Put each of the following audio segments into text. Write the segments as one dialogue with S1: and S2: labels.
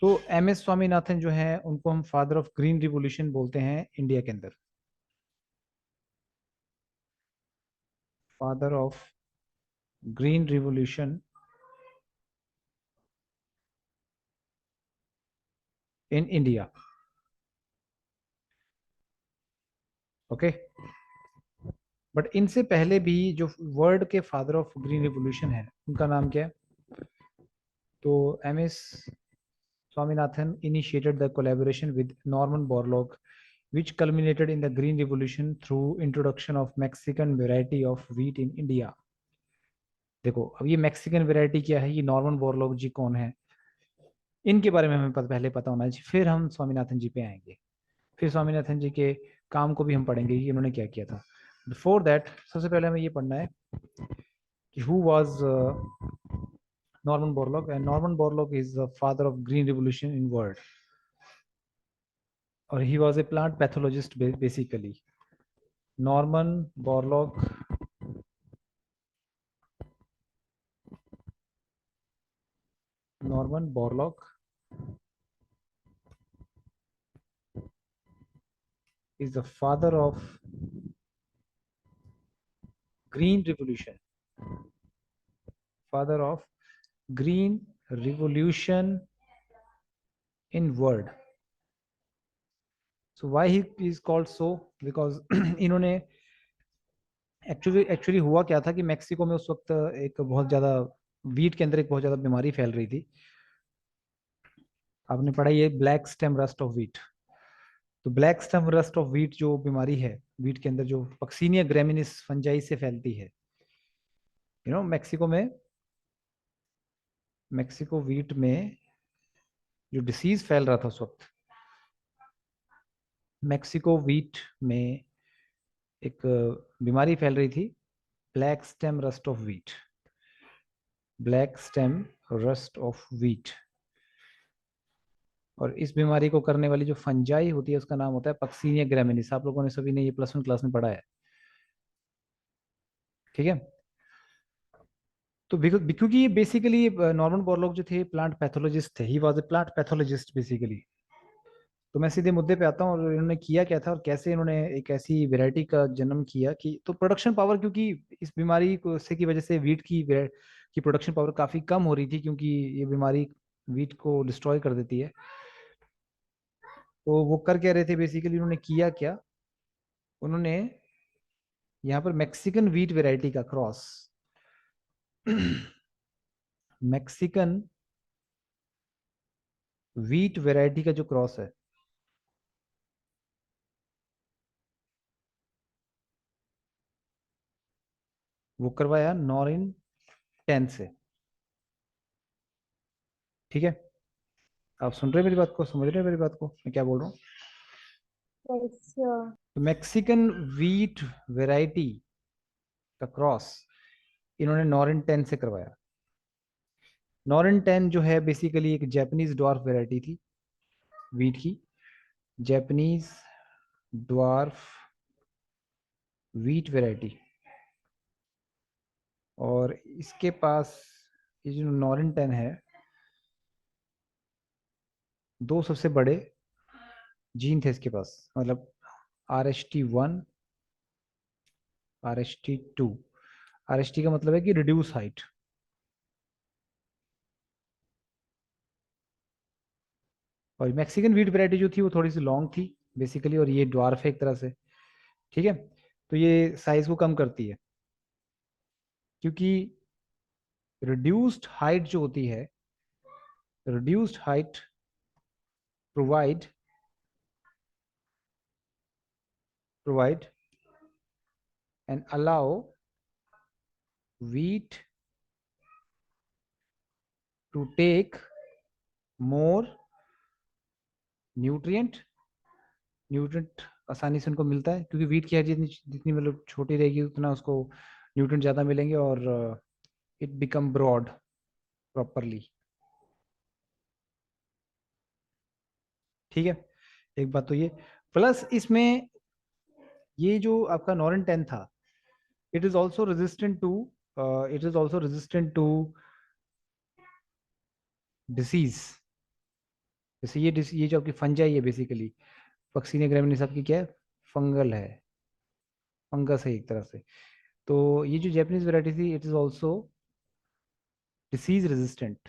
S1: तो M S Swaminathan जो है उनको हम फादर ऑफ ग्रीन रिवॉल्यूशन बोलते हैं इंडिया के अंदर। Father of green revolution in India. Okay. But इनसे पहले भी जो वर्ल्ड के फादर ऑफ ग्रीन रिवॉल्यूशन है उनका नाम क्या है? तो M S Swaminathan initiated the collaboration with Norman Borlaug, which culminated in the Green Revolution through introduction of Mexican variety of wheat in India। देखो अब ये मैक्सिकन वैरायटी क्या है, ये नॉर्मन बोरलॉग जी कौन है, इनके बारे में हमें पहले पता होना चाहिए, फिर हम स्वामीनाथन जी पे आएंगे। फिर स्वामीनाथन जी के काम को भी हम पढ़ेंगे कि इन्होंने क्या किया था। बिफोर दैट सबसे पहले हमें ये पढ़ना है कि who was Norman Borlaug, and Norman Borlaug is the father of green revolution in world, और he was a plant pathologist basically. Norman Borlaug Norman Borlaug is the father of green revolution, father of green revolution in world। So why he is called so? Because इन्होंने actually हुआ क्या था कि Mexico में उस वक्त एक बहुत ज्यादा वीट के अंदर एक बहुत ज्यादा बीमारी फैल रही थी। आपने पढ़ा ये black stem rust of wheat. तो black stem rust of wheat जो बीमारी है वीट के अंदर, जो पक्सीनिया ग्रेमिनिस फंजाई से फैलती है, मैक्सिको वीट में जो डिसीज फैल रहा था उस वक्त, मैक्सिको वीट में एक बीमारी फैल रही थी, black stem rust of wheat. Black stem rust of wheat. और इस बीमारी को करने वाली जो फंजाई होती है उसका नाम होता है पक्सीनिया ग्रामिनिस। आप लोगों ने सभी ने ये +1 क्लास में पढ़ा है, ठीक है। तो क्योंकि ये बेसिकली नॉर्मन बोरलॉग जो थे प्लांट पैथोलॉजिस्ट थे, ही was a plant pathologist basically. तो मैं सीधे मुद्दे पे आता हूँ, और इन्होंने किया क्या था और कैसे इन्होंने एक ऐसी वैरायटी का जन्म किया कि, तो प्रोडक्शन पावर, क्योंकि इस बीमारी को से की वजह से वीट की प्रोडक्शन पावर काफी कम हो रही थी, क्योंकि ये बीमारी वीट को डिस्ट्रॉय कर देती है। तो वो कर क्या रहे थे बेसिकली, उन्होंने किया क्या, उन्होंने यहाँ पर मैक्सिकन वीट वैरायटी का क्रॉस मैक्सिकन वीट वैरायटी का जो क्रॉस है, वो करवाया नॉरिन 10 से। ठीक है, आप सुन रहे हैं मेरी बात को, समझ रहे हैं मेरी बात को मैं क्या बोल रहा हूँ?
S2: Sure.
S1: तो मैक्सिकन वीट वैरायटी का क्रॉस इन्होंने नॉरिन 10 से करवाया। नॉरिन 10 जो है बेसिकली एक जापानीज ड्वार्फ वैरायटी थी वीट की, जापानीज ड्वार्फ वीट वैरायटी। और इसके पास ये जो नॉरिन 10 है, दो सबसे बड़े जीन थे इसके पास, मतलब RST1, RST2। RST का मतलब है कि रिड्यूस हाइट, और मैक्सिकन वीट वैरायटी जो थी वो थोड़ी सी लॉन्ग थी बेसिकली, और ये ड्वार्फ है एक तरह से। ठीक है, तो ये साइज को कम करती है, क्योंकि रिड्यूस्ड हाइट जो होती है, reduced height provide provide and allow wheat to take more nutrient. Nutrient आसानी से उनको मिलता है, क्योंकि वीट की है जितनी जितनी मतलब छोटी रहेगी उतना उसको न्यूट्रिएंट ज़्यादा मिलेंगे, और इट बिकम ब्रॉड प्रॉपरली। ठीक है, एक बात तो ये, प्लस इसमें ये जो आपका नॉरन 10 था, it is also resistant to it is also resistant to disease. जैसे ये जो आपकी फंजाई है बेसिकली, पक्सीनिया ग्रैमिनीस आपकी क्या है, फंगल है, फंगस है एक तरह से। तो ये जो जैपनीज वैरायटी थी it is also disease resistant.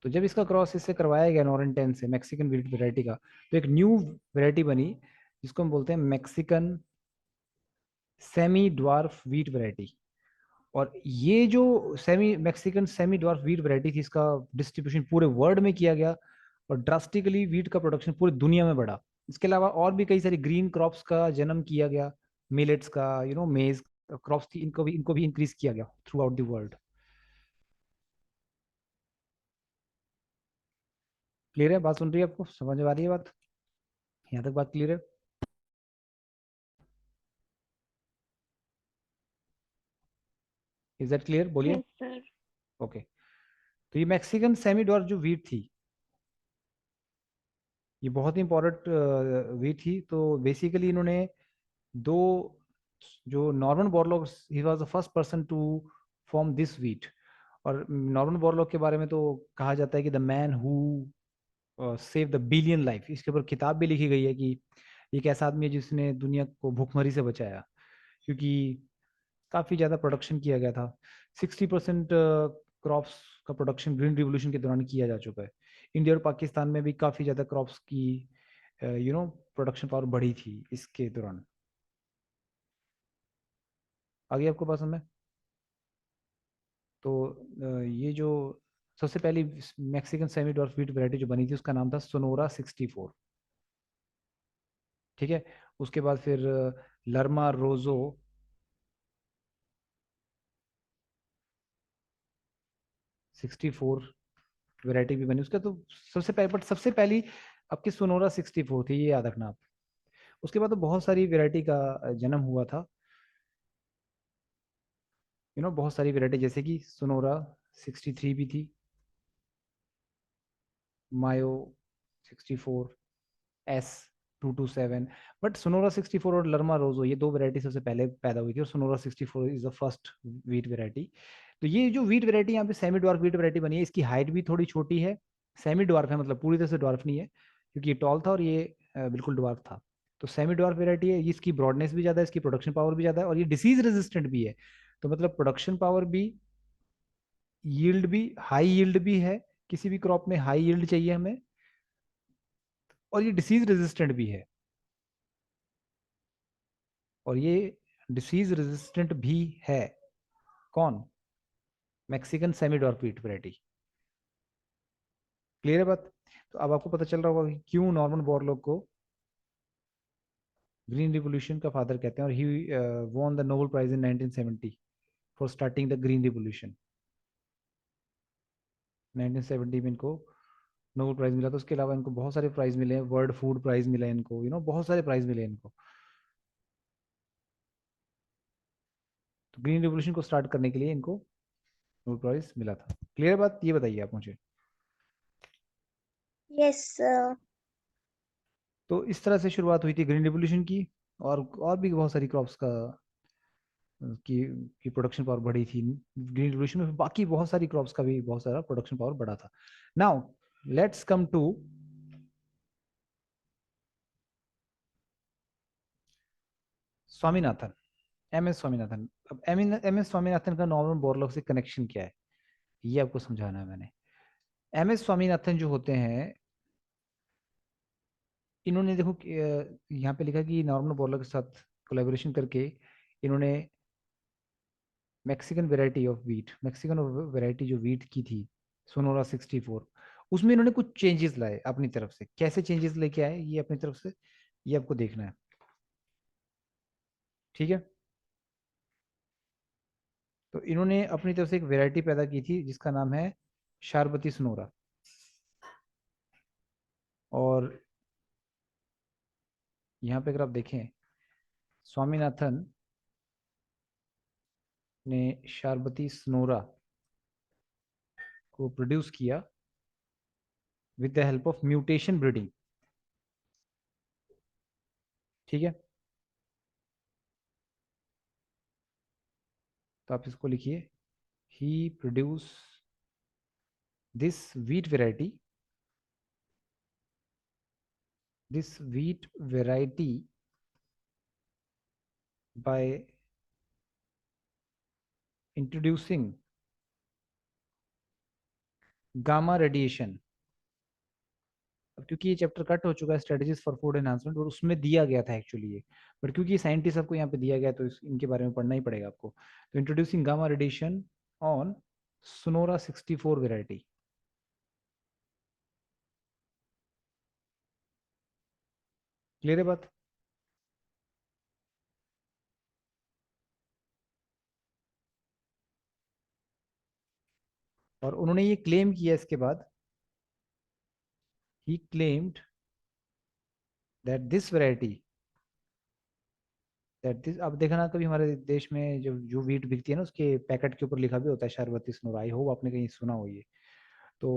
S1: तो जब इसका क्रॉस इससे करवाया गया नॉर्न 10 से, मैक्सिकन वीट वैरायटी का, तो एक न्यू वैरायटी बनी जिसको हम बोलते हैं Mexican semi dwarf wheat variety. और ये जो semi Mexican semi dwarf wheat variety थी, इसका डिस्ट्रीब्यूशन पूरे वर्ल्ड में किया गया और ड्रास्टिकली वीट का प्रोडक्शन पूरी दुनिया में बढ़ा। इसके अलावा और भी कई सारी ग्रीन क्रॉप्स का जन्म किया गया, मिलेट्स का, मेज क्रॉप्स थी, इनको भी इंक्रीज किया गया through out the world. Clear है? बात सुन रही है? आपको समझ में आ रही है बात? यहाँ तक बात क्लियर है? Is that clear? बोलिए।
S2: Yes, sir.
S1: ओके। तो ये मैक्सिकन सेमी डॉर्फ जो वीट थी, ये बहुत ही इंपॉर्टेंट वीट थी। तो बेसिकली इन्होंने दो, जो Norman Borlaug, he was the first person to form this wheat. और नॉर्मन बोरलॉग के बारे में तो कहा जाता है कि the man who save the billion life. इसके ऊपर किताब भी लिखी गई है कि एक ऐसा आदमी है जिसने दुनिया को भूखमरी से बचाया, क्योंकि काफ़ी ज़्यादा प्रोडक्शन किया गया था। 60% क्रॉप्स का प्रोडक्शन ग्रीन रिवोल्यूशन के दौरान किया जा चुका है। इंडिया और पाकिस्तान में भी काफ़ी ज़्यादा क्रॉप्स की प्रोडक्शन पावर बढ़ी थी इसके दौरान। आगे आपको पसंद है? तो ये जो सबसे पहली Mexican semi dwarf wheat variety जो बनी थी उसका नाम था सोनोरा 64। ठीक है। उसके बाद फिर लर्मा रोजो 64 वैरायटी भी बनी उसका। तो सबसे पहली आपकी सोनोरा 64 थी, ये याद रखना आप। उसके बाद तो बहुत सारी वैरायटी का जन्म हुआ था। बहुत सारी वैरायटी, जैसे कि सोनोरा 63 भी थी, मायो 64, S227। बट सोनोरा 64 और लर्मा रोजो ये दो वैरायटी सबसे पहले पैदा हुई थी, और Sonora 64 is the first wheat variety. तो ये जो वीट वैरायटी यहाँ पे सेमी डवार्फ वीट वैरायटी बनी है, इसकी हाइट भी थोड़ी छोटी है। सेमी डवार्फ है, मतलब पूरी तरह से डवार्फ नहीं है, क्योंकि ये टॉल था और ये बिल्कुल डवार्फ था। तो सेमी डवार्फ वैरायटी है, इसकी ब्रॉडनेस भी ज़्यादा है, इसकी प्रोडक्शन पावर भी ज़्यादा है, और ये डिसीज रेजिस्टेंट भी है। तो मतलब प्रोडक्शन पावर भी, यील्ड भी, हाई यील्ड भी है। किसी भी क्रॉप में हाई यील्ड चाहिए हमें, और ये डिसीज रेजिस्टेंट भी है। और ये डिसीज रेजिस्टेंट भी है। कौन? Mexican semi dwarf wheat variety. Clear है बात? तो अब आपको पता चल रहा होगा कि क्यों नॉर्मन बोरलॉग को ग्रीन रिवोल्यूशन का फादर कहते हैं, और he won the Nobel prize in 1970 for starting the green revolution. 1970 में इनको नोबेल प्राइज मिला था। उसके अलावा इनको बहुत सारे प्राइज मिले हैं, वर्ल्ड फूड प्राइज मिला है इनको, बहुत सारे प्राइज मिले हैं इनको। तो ग्रीन रिवोल्यूशन को स्टार्ट करने के लिए इनको नोबेल प्राइज मिला था। क्लियर बात? ये बताइए आप मुझे।
S2: Yes, sir.
S1: तो इस तरह से शुरुआत हुई थी ग्रीन रिवोल्यूशन की। और भी बहुत सारी क्रॉप्स का की की प्रोडक्शन पावर बढ़ी थी ग्रीन रिवोल्यूशन में। बाकी बहुत सारी क्रॉप्स का भी बहुत सारा प्रोडक्शन पावर बढ़ा था। Now let's come to Swaminathan, MS Swaminathan. अब MS स्वामीनाथन का नॉर्मन बोरलॉग से कनेक्शन क्या है, ये आपको समझाना है मैंने। MS स्वामीनाथन जो होते हैं, इन्होंने देखो यहाँ पे लिखा कि नॉर्मन बोरलॉग के साथ कोलेबोरेशन करके इन्होंने Mexican variety of wheat, Mexican variety जो वीट की थी सोनोरा 64, उसमें इन्होंने कुछ चेंजेस लाए अपनी तरफ से। कैसे चेंजेस लेके आए ये अपनी तरफ से, ये आपको देखना है। ठीक है। तो इन्होंने अपनी तरफ से एक वेराइटी पैदा की थी जिसका नाम है शारबती सनोरा। और यहाँ पे अगर आप देखें, स्वामीनाथन ने शारबती सनोरा को प्रोड्यूस किया with the help of mutation breeding. ठीक है। तो आप इसको लिखिए he produce this wheat variety, by introducing gamma radiation. अब क्योंकि ये चैप्टर कट हो चुका है स्ट्रेटजीज फॉर फूड एनहांसमेंट, और उसमें दिया गया था एक्चुअली ये, बट क्योंकि साइंटिस्ट आपको यहाँ पे दिया गया तो इनके बारे में पढ़ना ही पड़ेगा आपको। तो introducing gamma radiation on Sonora 64 variety. Clear है बात? और उन्होंने ये क्लेम किया इसके बाद, he claimed that this variety, that this, अब देखना कभी हमारे देश में जो जो वीट बिकती है ना उसके पैकेट के ऊपर लिखा भी होता है शरबती सोनोरा, आई होप आपने कहीं सुना हो ये। तो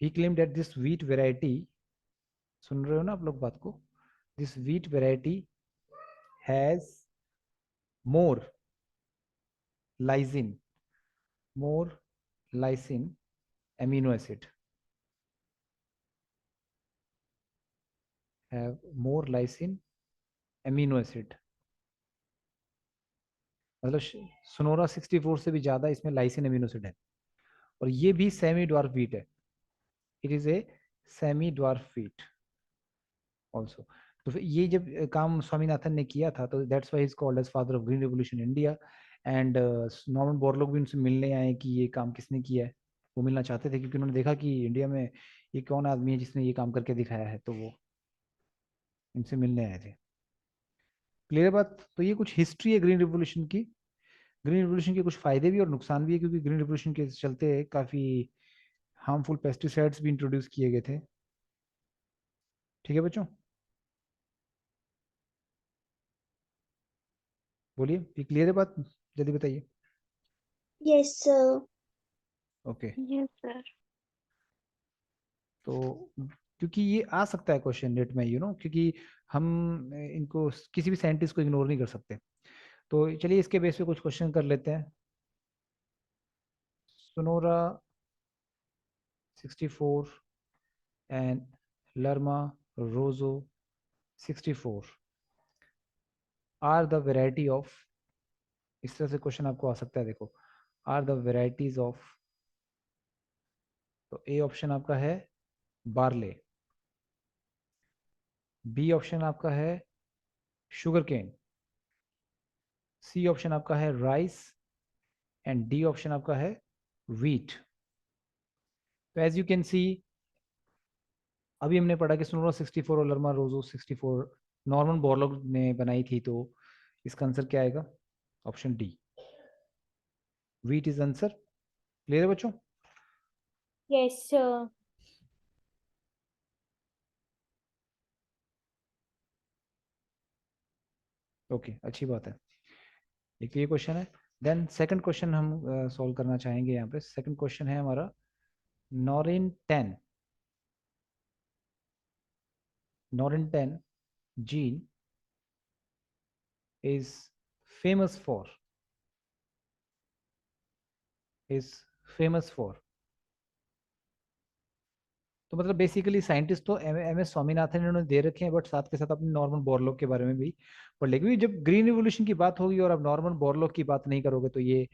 S1: he claim that this wheat variety, सुन रहे हो ना आप लोग बात को, this wheat variety has more lysine, more lysine amino acid, have more lysine amino acid, मतलब सोनोरा 64 से भी ज्यादा इसमें लाइसिन अमीनो एसिड है, और ये भी सेमी ड्वार्फ व्हीट है, it is a semi dwarf wheat also. तो फिर ये जब काम स्वामीनाथन ने किया था तो that's why is called as father of green revolution India. एंड नॉर्मन बोरलॉग भी उनसे मिलने आए कि ये काम किसने किया है, वो मिलना चाहते थे क्योंकि उन्होंने देखा कि इंडिया में ये कौन आदमी है जिसने ये काम करके दिखाया है, तो वो इनसे मिलने आए थे। क्लियर बात? तो ये कुछ हिस्ट्री है ग्रीन रिवोल्यूशन की। ग्रीन रिवोल्यूशन के कुछ फायदे भी और नुकसान भी है, क्योंकि ग्रीन रिवोल्यूशन के चलते काफी हार्मफुल पेस्टिसाइड्स भी इंट्रोड्यूस किए गए थे। ठीक है बच्चों, बोलिए, ये क्लियर है बात? जल्दी बताइए।
S2: Yes, sir.
S1: Okay.
S3: Yes, sir.
S1: तो क्योंकि ये आ सकता है क्वेश्चन नेट में, क्योंकि हम इनको किसी भी साइंटिस्ट को इग्नोर नहीं कर सकते। तो चलिए इसके बेस पे कुछ क्वेश्चन कर लेते हैं। सोनोरा 64 एंड लर्मा रोजो 64 आर द वेराइटी ऑफ, इस तरह से क्वेश्चन आपको आ सकता है, देखो, आर द वेराइटीज ऑफ, तो ए ऑप्शन आपका है बार्ले, बी ऑप्शन आपका है शुगर केन, सी ऑप्शन आपका है राइस, एंड डी ऑप्शन आपका है व्हीट। तो एज यू कैन सी, अभी हमने पढ़ा कि सोनोरा 64 और लर्मा रोजो 64 नॉर्मन बोरलॉग ने बनाई थी, तो इसका आंसर क्या आएगा? Option D, wheat is answer. Clear है बच्चों?
S2: Yes, sir.
S1: ओके, अच्छी बात है। एक तो ये क्वेश्चन है। देन सेकंड क्वेश्चन हम सॉल्व करना चाहेंगे। यहाँ पे सेकंड क्वेश्चन है हमारा, नॉरिन 10, नॉरिन 10 gene is famous for, is famous for, तो मतलब बेसिकली साइंटिस्ट तो एम एस स्वामीनाथन इन्होंने दे रखे हैं, बट साथ के साथ अपने नॉर्मन बोरलॉग के बारे में भी पढ़ लेंगे। क्योंकि जब ग्रीन रिवोल्यूशन की बात होगी और आप नॉर्मन बोरलॉग की बात नहीं करोगे, तो ये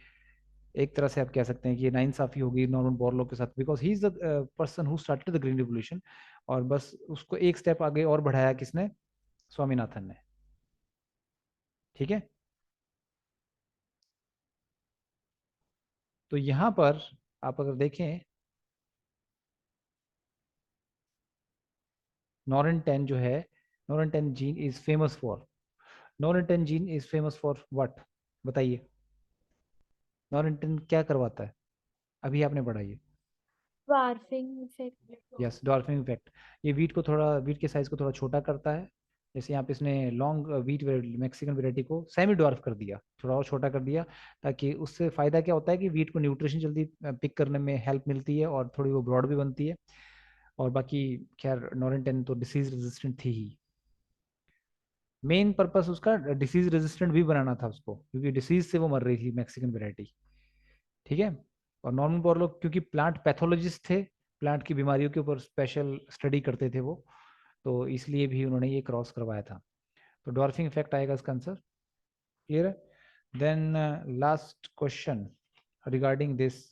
S1: एक तरह से आप कह सकते हैं कि ये नाइंसाफी होगी नॉर्मन बोरलॉग के साथ, because he is the person who started the green revolution, और बस उसको एक स्टेप आगे और बढ़ाया किसने? स्वामीनाथन ने। ठीक है, तो यहां पर आप अगर देखें, नॉरन 10 जो है, Norin 10 gene is famous for, Norin 10 gene is famous for what? बताइए, नॉरन 10 क्या करवाता है? अभी आपने पढ़ा ये।
S2: Dwarfing effect.
S1: Yes, dolphin effect. ये वीट को थोड़ा, वीट के साइज को थोड़ा छोटा करता है। जैसे यहाँ पे इसने लॉन्ग वीट मैक्सिकन वेराइटी को सेमी डॉर्फ कर दिया, थोड़ा और छोटा कर दिया, ताकि उससे फायदा क्या होता है कि वीट को न्यूट्रिशन जल्दी पिक करने में हेल्प मिलती है और थोड़ी वो ब्रॉड भी बनती है। और बाकी खैर नॉरन 10 तो डिसीज रेजिस्टेंट थी ही, मेन पर्पस उसका डिसीज रेजिस्टेंट भी बनाना था उसको, क्योंकि डिसीज से वो मर रही थी मैक्सिकन वेराइटी। ठीक है, और नॉर्मन बोरलॉग क्योंकि प्लांट पैथोलॉजिस्ट थे, प्लांट की बीमारियों के ऊपर स्पेशल स्टडी करते थे वो, तो इसलिए भी उन्होंने ये क्रॉस करवाया था। तो डॉर्फिंग इफेक्ट आएगा इसका आंसर। क्लियर है? Then last question regarding this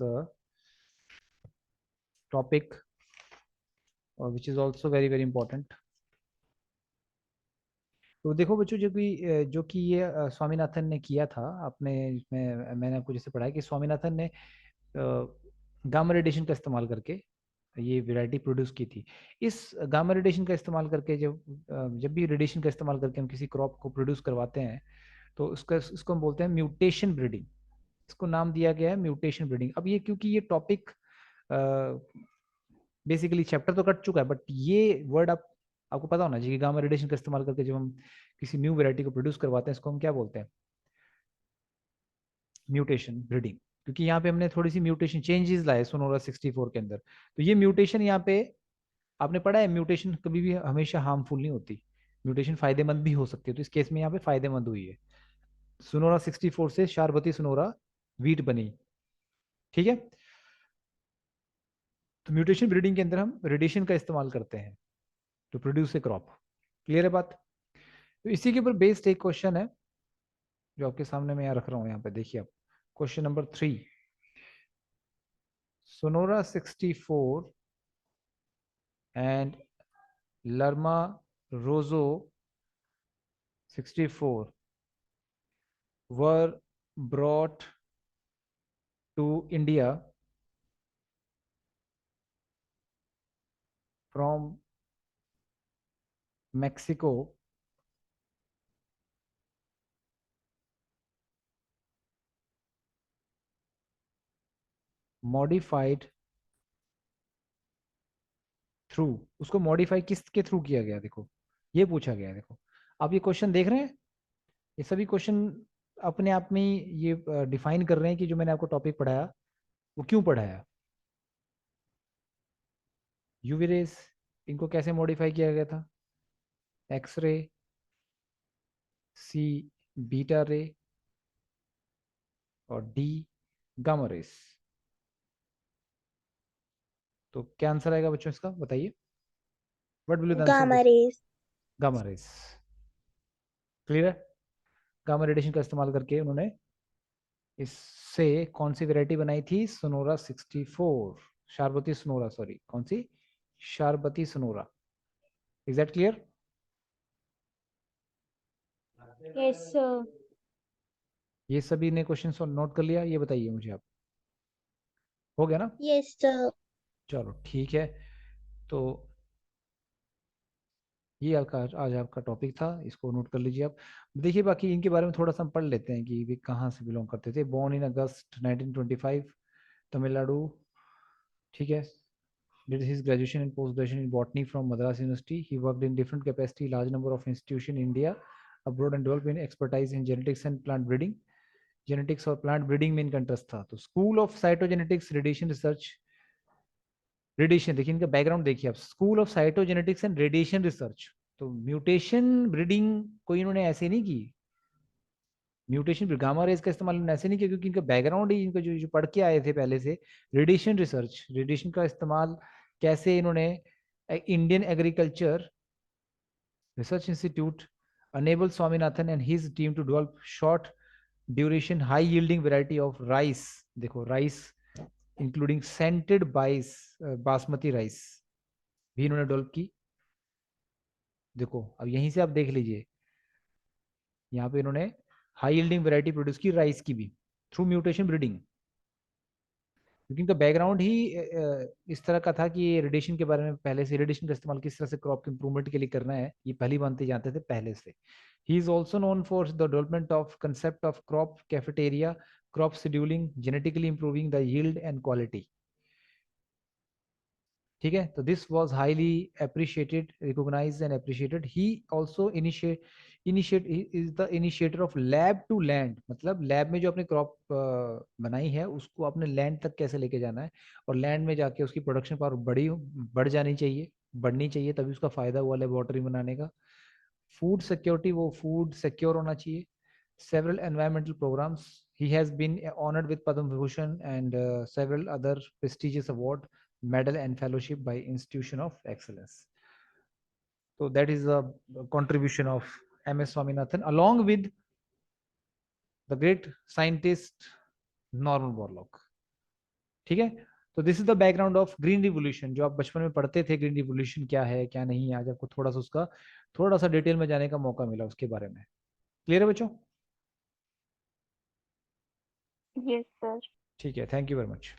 S1: topic, which is also very very important. तो देखो बच्चों, जो कि ये स्वामीनाथन ने किया था, आपने इसमें मैंने आपको जैसे पढ़ाया कि स्वामीनाथन ने गामा रेडिएशन का इस्तेमाल करके ये वैरायटी प्रोड्यूस की थी। इस गामा रेडिएशन का इस्तेमाल करके जब भी रेडिएशन का इस्तेमाल करके हम किसी क्रॉप को प्रोड्यूस करवाते हैं, तो उसका इसको हम बोलते हैं म्यूटेशन ब्रीडिंग। इसको नाम दिया गया है म्यूटेशन ब्रीडिंग। अब ये क्योंकि ये टॉपिक बेसिकली चैप्टर तो कट चुका है, बट ये वर्ड आपको पता होना चाहिए कि गामा रेडिएशन का इस्तेमाल करके जब हम किसी न्यू वैरायटी को प्रोड्यूस करवाते हैं, इसको हम क्या बोलते हैं? Mutation breeding. क्योंकि यहाँ पे हमने थोड़ी सी म्यूटेशन चेंजेस लाए सोनोरा 64 के अंदर। तो ये म्यूटेशन यहाँ पे आपने पढ़ा है, म्यूटेशन कभी भी हमेशा हार्मफुल नहीं होती, म्यूटेशन फायदेमंद भी हो सकती है। तो इस केस में यहाँ पे फायदेमंद हुई है। सोनोरा 64 से शारबती सोनोरा वीट बनी। ठीक है? तो म्यूटेशन ब्रीडिंग के अंदर हम रेडिएशन का इस्तेमाल करते हैं to produce a crop. Clear है बात? तो इसी के ऊपर बेस्ड एक क्वेश्चन है जो आपके सामने मैं यहाँ रख रहा हूँ। यहाँ पे देखिए आप, क्वेश्चन नंबर 3। सोनोरा 64 एंड लर्मा रोजो 64 were brought to India from Mexico modified through. उसको मॉडिफाई किसके थ्रू किया गया, देखो ये पूछा गया है। देखो आप ये क्वेश्चन देख रहे हैं, ये सभी क्वेश्चन अपने आप में ये डिफाइन कर रहे हैं कि जो मैंने आपको टॉपिक पढ़ाया वो क्यों पढ़ाया। यूवी रेस, इनको कैसे मॉडिफाई किया गया था? एक्सरे, सी बीटा रे, और डी गामा रेस। तो क्या आंसर आएगा बच्चों इसका, बताइए। What will be the answer
S2: Gamma
S1: this?
S2: rays.
S1: Gamma rays. Clear है? गामा रेडिएशन का इस्तेमाल करके उन्होंने इससे कौन सी वैरायटी बनाई थी? सोनोरा 64, शारबती सोनोरा, सॉरी कौन सी? Sharbati Sonora. Is that clear?
S2: Yes, sir.
S1: ये सभी ने क्वेश्चन नोट कर लिया? ये बताइए मुझे आप, हो गया ना?
S2: Yes, sir.
S1: चलो ठीक है। तो ये आपका आज आपका टॉपिक था, इसको नोट कर लीजिए आप। देखिए बाकी इनके बारे में थोड़ा सा हम पढ़ लेते हैं कि वे कहाँ से बिलोंग करते थे। बोर्न इन अगस्त 1925, तमिलनाडु। ठीक है? did his graduation and post graduation in botany from Madras University. He worked in different capacity, large number of institutions in India, abroad, and developed in expertise in genetics and plant breeding. Genetics और plant breeding में इनका interest था। तो school of cytogenetics radiation research, radiation देखिए इनका background देखिए आप, school of cytogenetics and radiation research. तो म्यूटेशन ब्रीडिंग कोई इन्होंने ऐसे नहीं की, म्यूटेशन गामा रेज का इस्तेमाल इन्होंने ऐसे नहीं किया, क्योंकि इनका बैकग्राउंड ही इनका जो पढ़ के आए थे पहले से रेडिएशन रिसर्च। रेडिएशन का इस्तेमाल कैसे इन्होंने Indian agriculture research institute enabled Swaminathan and his team to develop short duration high yielding variety of rice। देखो राइस इंक्लूडिंग सेंटेड बाइस, बासमती राइस भी इन्होंने डेवलप की। देखो अब यहीं से आप देख लीजिए, यहाँ पे इन्होंने हाई यील्डिंग वैरायटी प्रोड्यूस की राइस की भी थ्रू म्यूटेशन ब्रीडिंग। क्योंकि इनका बैकग्राउंड ही इस तरह का था कि रेडिएशन के बारे में पहले से, रेडिएशन का इस्तेमाल किस तरह से क्रॉप के इंप्रूवमेंट के लिए करना है ये पहली बनते जानते थे पहले से। He is also known for the development of concept of crop cafeteria, crop scheduling, genetically improving the yield and quality. ठीक है? तो this was highly appreciated, recognised and appreciated. He also initiate is the initiator of lab to land, मतलब lab में जो अपने crop बनाई है उसको अपने लैंड तक कैसे लेके जाना है, और लैंड में जाके उसकी प्रोडक्शन पावर बढ़ जानी चाहिए, बढ़नी चाहिए, तभी उसका फायदा हुआ लेबोरेटरी बनाने का। फूड सिक्योरिटी, वो फूड सिक्योर होना चाहिए। Several environmental programmes He has been honored with Padma Bhushan and several other prestigious award, medal and fellowship by Institution of Excellence. So that is the contribution of MS Swaminathan along with the great scientist Norman Borlaug. ठीक है, तो this is the background of green revolution. जो आप बचपन में पढ़ते थे green revolution क्या है क्या नहीं है, आज आपको थोड़ा सा उसका थोड़ा सा डिटेल में जाने का मौका मिला उसके बारे में। क्लियर है बच्चों?
S2: Yes, sir.
S1: ठीक है, थैंक यू वेरी मच।